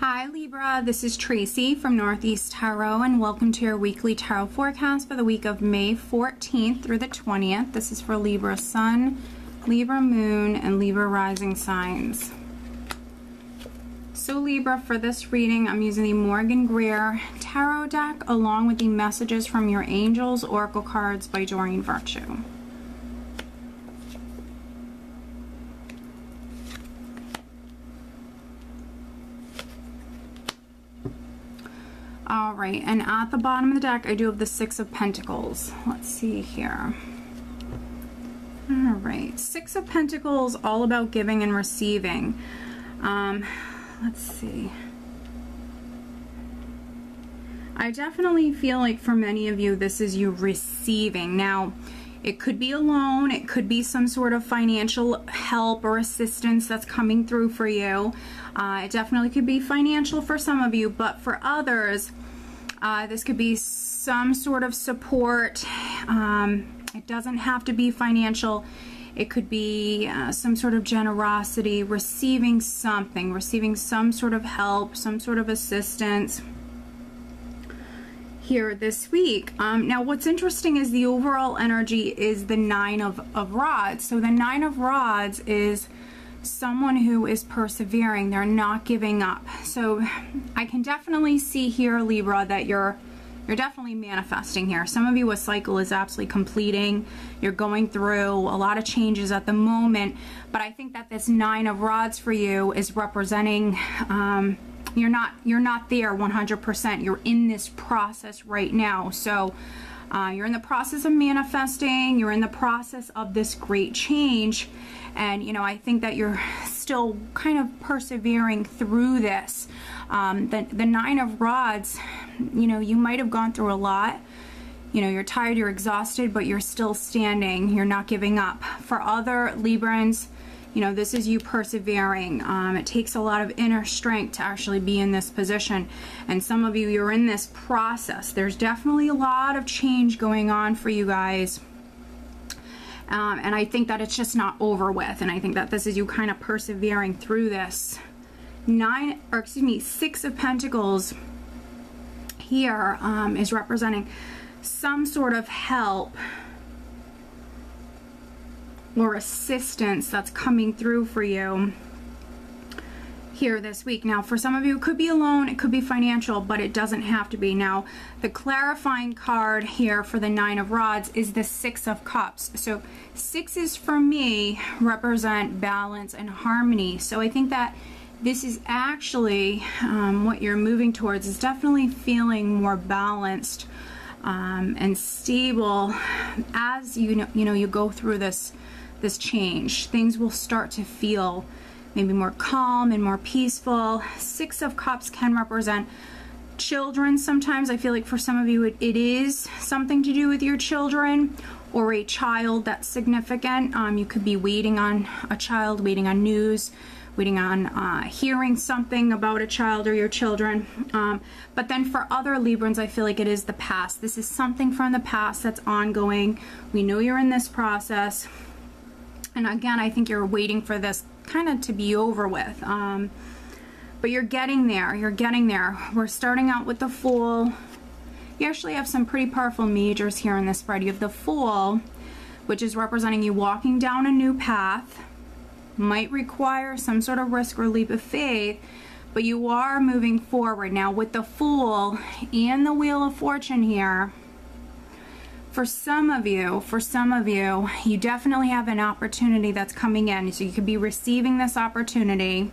Hi Libra, this is Tracy from Northeast Tarot and welcome to your weekly tarot forecast for the week of May 14th through the 20th. This is for Libra Sun, Libra Moon, and Libra Rising signs. So Libra, for this reading, I'm using the Morgan Greer Tarot deck along with the Messages from Your Angels Oracle cards by Doreen Virtue. All right, and at the bottom of the deck, I do have the Six of Pentacles. Let's see here. All right, Six of Pentacles, all about giving and receiving. Let's see. I definitely feel like for many of you, this is you receiving. Now, it could be a loan, it could be some sort of financial help or assistance that's coming through for you. It definitely could be financial for some of you, but for others, this could be some sort of support. It doesn't have to be financial. It could be some sort of generosity, receiving something, receiving some sort of help, some sort of assistance here this week. Now what's interesting is the overall energy is the Nine of Rods. So the Nine of Rods is someone who is persevering. They're not giving up. So I can definitely see here, Libra, that you're definitely manifesting here. Some of you, a cycle is absolutely completing. You're going through a lot of changes at the moment, but I think that this Nine of Rods for you is representing you're not there 100%. You're in this process right now. So you're in the process of manifesting. You're in the process of this great change. And, you know, I think that you're still kind of persevering through this. The Nine of Rods, you know, you might have gone through a lot. You know, you're tired, you're exhausted, but you're still standing. You're not giving up. For other Librans, you know, this is you persevering. It takes a lot of inner strength to actually be in this position. And some of you, you're in this process. There's definitely a lot of change going on for you guys. And I think that it's just not over with. And I think that this is you kind of persevering through this. Six of Pentacles here is representing some sort of help or assistance that's coming through for you here this week. Now, for some of you, it could be a loan, it could be financial, but it doesn't have to be. Now, the clarifying card here for the Nine of Rods is the Six of Cups. So sixes for me represent balance and harmony. So I think that this is actually what you're moving towards is definitely feeling more balanced and stable as you go through this change. Things will start to feel maybe more calm and more peaceful. Six of Cups can represent children. Sometimes I feel like for some of you it is something to do with your children or a child that's significant. You could be waiting on a child, waiting on news, waiting on hearing something about a child or your children. But then for other Librans, I feel like it is the past. This is something from the past that's ongoing. We know you're in this process. And again, I think you're waiting for this kind of to be over with. But you're getting there. You're getting there. We're starting out with the Fool. You actually have some pretty powerful majors here in this spread. You have the Fool, which is representing you walking down a new path. Might require some sort of risk or leap of faith, but you are moving forward. Now with the Fool and the Wheel of Fortune here, for some of you, you definitely have an opportunity that's coming in. So you could be receiving this opportunity.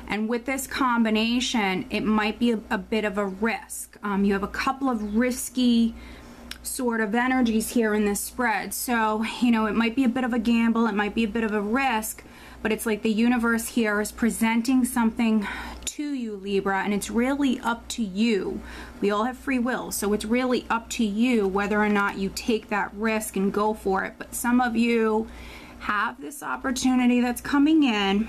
And with this combination, it might be a bit of a risk. You have a couple of risky sort of energies here in this spread. So, you know, it might be a bit of a gamble. It might be a bit of a risk. But it's like the universe here is presenting something to you, Libra, and it's really up to you. We all have free will, so it's really up to you whether or not you take that risk and go for it. But some of you have this opportunity that's coming in,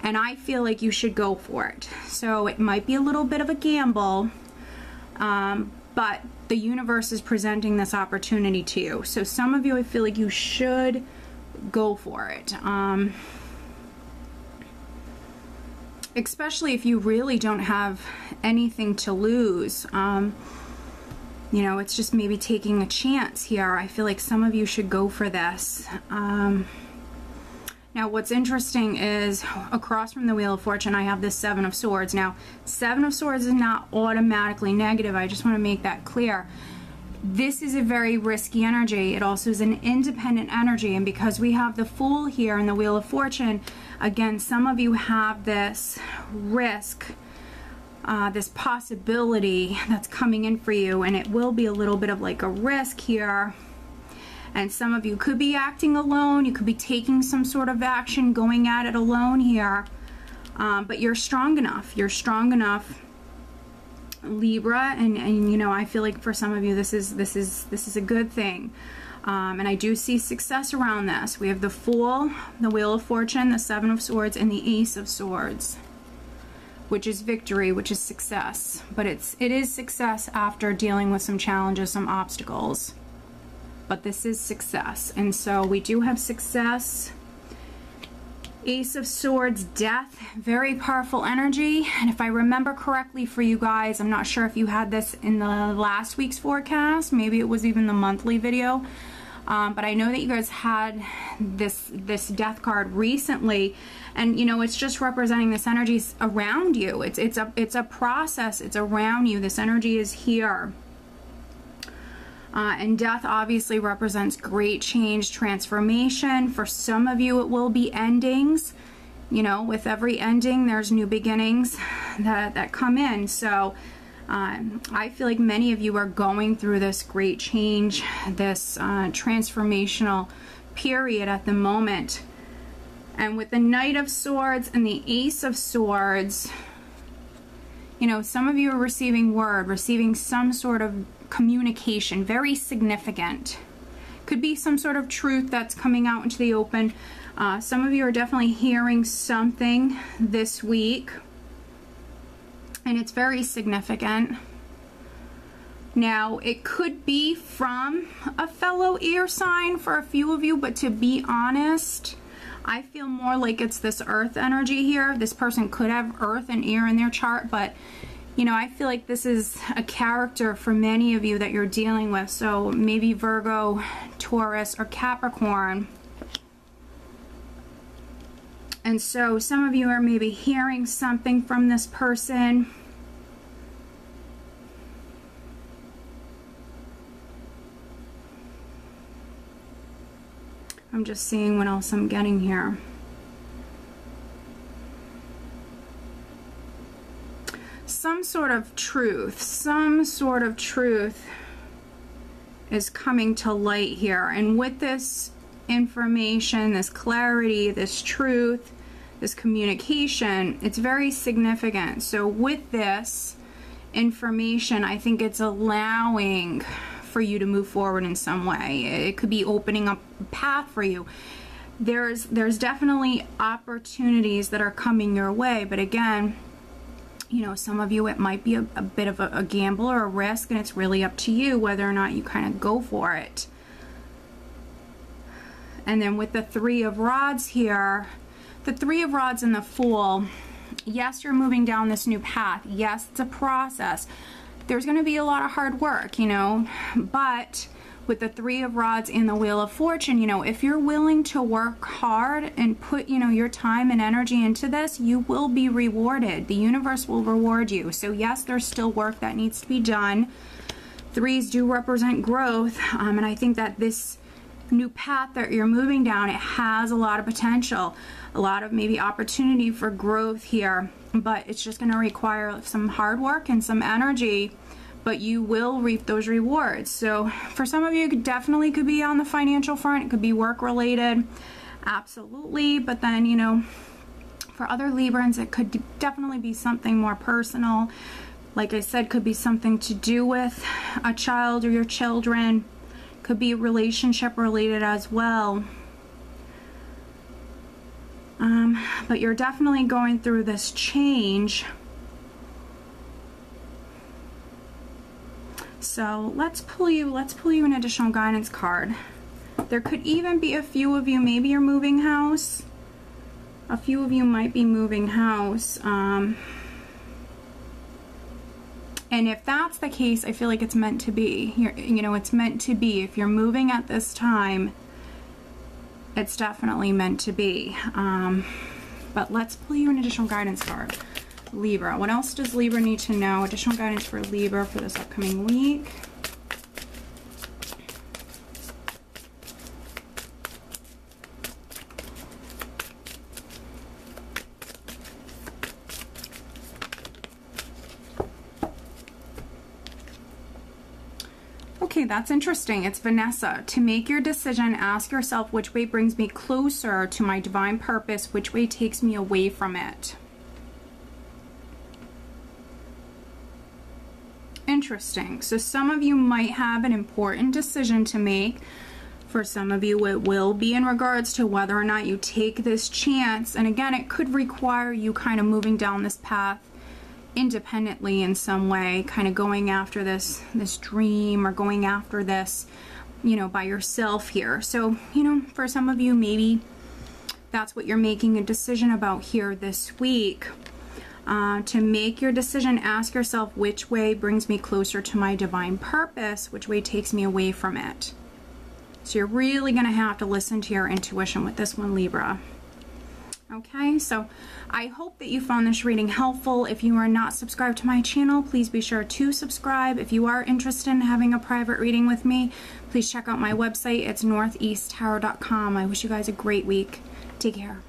and I feel like you should go for it. So it might be a little bit of a gamble, but the universe is presenting this opportunity to you. So some of you, I feel like you should go for it. especially if you really don't have anything to lose. You know, it's just maybe taking a chance here. I feel like some of you should go for this. Now, what's interesting is across from the Wheel of Fortune, I have this Seven of Swords. Now, Seven of Swords is not automatically negative. I just want to make that clear. This is a very risky energy. It also is an independent energy. And because we have the Fool here in the Wheel of Fortune, again, some of you have this risk, this possibility that's coming in for you. And it will be a little bit of like a risk here. And some of you could be acting alone. You could be taking some sort of action, going at it alone here. But you're strong enough. You're strong enough, Libra. And you know, I feel like for some of you, this is a good thing. And I do see success around this. We have the Fool, the Wheel of Fortune, the Seven of Swords, and the Ace of Swords, which is victory, which is success. But it is success after dealing with some challenges, some obstacles. But this is success. And so we do have success. Ace of Swords, death, very powerful energy. And if I remember correctly for you guys, I'm not sure if you had this in the last week's forecast, maybe it was even the monthly video, but I know that you guys had this death card recently, and you know, it's just representing this energy around you. It's a process. It's around you. This energy is here. And death obviously represents great change, transformation. For some of you, it will be endings. You know, with every ending, there's new beginnings that come in. So I feel like many of you are going through this great change, this transformational period at the moment. And with the Knight of Swords and the Ace of Swords, you know, some of you are receiving word, receiving some sort of communication, very significant. Could be some sort of truth that's coming out into the open. Some of you are definitely hearing something this week, and it's very significant. Now, it could be from a fellow air sign for a few of you, but to be honest, I feel more like it's this earth energy here. This person could have earth and air in their chart, but you know, I feel like this is a character for many of you that you're dealing with. So maybe Virgo, Taurus, or Capricorn. And so some of you are maybe hearing something from this person. I'm just seeing what else I'm getting here. Some sort of truth is coming to light here. And with this information, this clarity, this truth, this communication, it's very significant. So with this information, I think it's allowing for you to move forward in some way. It could be opening up a path for you. There's definitely opportunities that are coming your way, but again, you know, some of you, it might be a bit of a gamble or a risk, and it's really up to you whether or not you kind of go for it. And then with the Three of Rods here, the Three of Rods and the Fool, yes, you're moving down this new path. Yes, it's a process. There's going to be a lot of hard work, you know, but with the Three of Rods and the Wheel of Fortune, you know, if you're willing to work hard and put, you know, your time and energy into this, you will be rewarded. The universe will reward you. So yes, there's still work that needs to be done. Threes do represent growth, and I think that this new path that you're moving down, it has a lot of potential, a lot of maybe opportunity for growth here, but it's just going to require some hard work and some energy, but you will reap those rewards. So for some of you, it definitely could be on the financial front. It could be work related, absolutely. But then, you know, for other Librans, it could definitely be something more personal. Like I said, could be something to do with a child or your children. Could be relationship related as well. But you're definitely going through this change. So let's pull you an additional guidance card. There could even be a few of you, maybe you're moving house. A few of you might be moving house. And if that's the case, I feel like it's meant to be. You know, it's meant to be. If you're moving at this time, it's definitely meant to be. But let's pull you an additional guidance card. Libra. What else does Libra need to know? Additional guidance for Libra for this upcoming week. Okay, that's interesting. It's Vanessa. To make your decision, ask yourself which way brings me closer to my divine purpose, which way takes me away from it. Interesting. So some of you might have an important decision to make. For some of you, it will be in regards to whether or not you take this chance. And again, it could require you kind of moving down this path independently in some way, kind of going after this dream, or going after this, you know, by yourself here. So, you know, for some of you, maybe that's what you're making a decision about here this week. To make your decision, ask yourself which way brings me closer to my divine purpose, which way takes me away from it. So you're really going to have to listen to your intuition with this one, Libra. Okay, so I hope that you found this reading helpful. If you are not subscribed to my channel, please be sure to subscribe. If you are interested in having a private reading with me, please check out my website. It's northeasttarot.com. I wish you guys a great week. Take care.